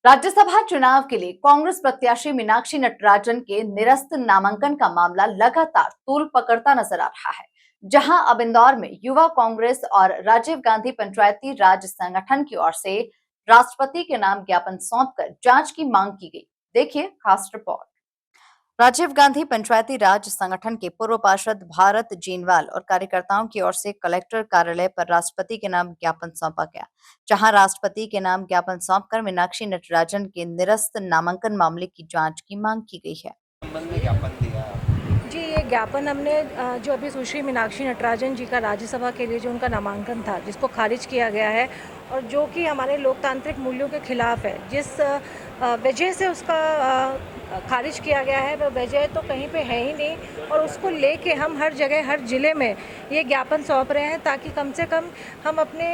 राज्यसभा चुनाव के लिए कांग्रेस प्रत्याशी मीनाक्षी नटराजन के निरस्त नामांकन का मामला लगातार तूल पकड़ता नजर आ रहा है। जहां अब इंदौर में युवा कांग्रेस और राजीव गांधी पंचायती राज संगठन की ओर से राष्ट्रपति के नाम ज्ञापन सौंपकर जांच की मांग की गई। देखिए खास रिपोर्ट। राजीव गांधी पंचायती राज संगठन के पूर्व पार्षद भारत जीनवाल और कार्यकर्ताओं की ओर से कलेक्टर कार्यालय पर राष्ट्रपति के नाम ज्ञापन सौंपा गया, जहां राष्ट्रपति के नाम ज्ञापन सौंपकर मीनाक्षी नटराजन के निरस्त नामांकन मामले की जांच की मांग की गई है। संबंध में ज्ञापन दिया जी, ये ज्ञापन हमने जो अभी सुश्री मीनाक्षी नटराजन जी का राज्यसभा के लिए जो उनका नामांकन था, जिसको खारिज किया गया है और जो कि हमारे लोकतांत्रिक मूल्यों के खिलाफ है, जिस वजह से उसका खारिज किया गया है, वह वजह तो कहीं पे है ही नहीं। और उसको लेके हम हर जगह, हर ज़िले में ये ज्ञापन सौंप रहे हैं, ताकि कम से कम हम अपने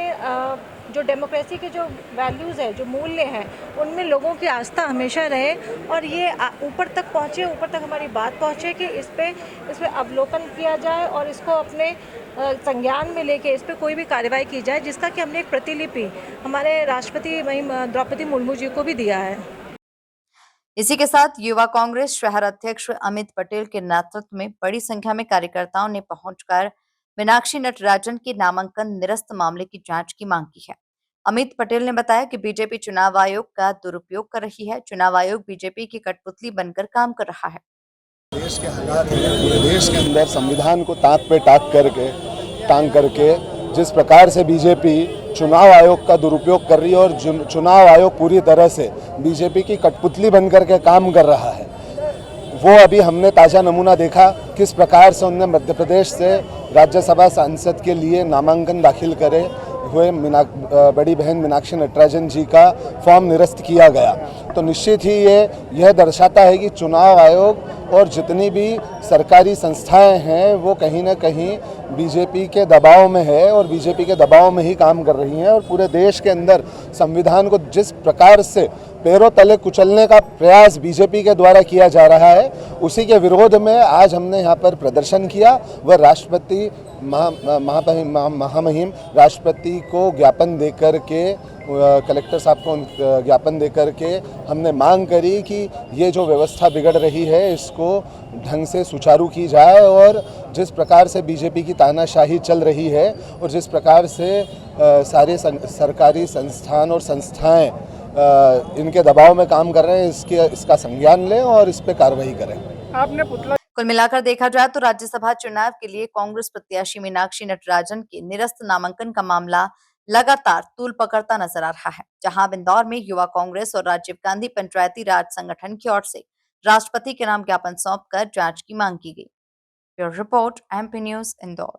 जो डेमोक्रेसी के जो वैल्यूज़ है, जो मूल्य हैं, उनमें लोगों की आस्था हमेशा रहे और ये ऊपर तक पहुँचे, ऊपर तक हमारी बात पहुँचे कि इस पे अवलोकन किया जाए और इसको अपने संज्ञान में लेके इस पे कोई भी कार्रवाई की जाए, जिसका कि हमने एक प्रतिलिपि हमारे राष्ट्रपति द्रौपदी मुर्मू जी को भी दिया है। इसी के साथ युवा कांग्रेस शहर अध्यक्ष अमित पटेल के नेतृत्व में बड़ी संख्या में कार्यकर्ताओं ने पहुंचकर मीनाक्षी नटराजन के नामांकन निरस्त मामले की जांच की मांग की है। अमित पटेल ने बताया कि बीजेपी चुनाव आयोग का दुरुपयोग कर रही है। चुनाव आयोग बीजेपी की कठपुतली बनकर काम कर रहा है। देश के हालात हैं, पूरे देश के अंदर संविधान को टांग करके जिस प्रकार से बीजेपी चुनाव आयोग का दुरुपयोग कर रही है और चुनाव आयोग पूरी तरह से बीजेपी की कठपुतली बनकर के काम कर रहा है, वो अभी हमने ताज़ा नमूना देखा किस प्रकार से उन्होंने मध्य प्रदेश से राज्यसभा सांसद के लिए नामांकन दाखिल करे हुए बड़ी बहन मीनाक्षी नटराजन जी का फॉर्म निरस्त किया गया। तो निश्चित ही यह दर्शाता है कि चुनाव आयोग और जितनी भी सरकारी संस्थाएं हैं वो कहीं ना कहीं बीजेपी के दबाव में है और बीजेपी के दबाव में ही काम कर रही हैं और पूरे देश के अंदर संविधान को जिस प्रकार से पैरों तले कुचलने का प्रयास बीजेपी के द्वारा किया जा रहा है, उसी के विरोध में आज हमने यहाँ पर प्रदर्शन किया। वह राष्ट्रपति महामहिम राष्ट्रपति को ज्ञापन देकर के, कलेक्टर साहब को ज्ञापन देकर के हमने मांग करी कि ये जो व्यवस्था बिगड़ रही है इसको ढंग से सुचारू की जाए और जिस प्रकार से बीजेपी की तानाशाही चल रही है और जिस प्रकार से सारे सरकारी संस्थान और संस्थाएं इनके दबाव में काम कर रहे हैं, इसका संज्ञान लें और इस पे कार्रवाई करें। आपने कुल मिलाकर देखा जाए तो राज्यसभा चुनाव के लिए कांग्रेस प्रत्याशी मीनाक्षी नटराजन के निरस्त नामांकन का मामला लगातार तूल पकड़ता नजर आ रहा है, जहां इंदौर में युवा कांग्रेस और राजीव गांधी पंचायती राज संगठन की ओर से राष्ट्रपति के नाम ज्ञापन सौंपकर जांच की मांग की गई। Bureau report, MP news, Indore.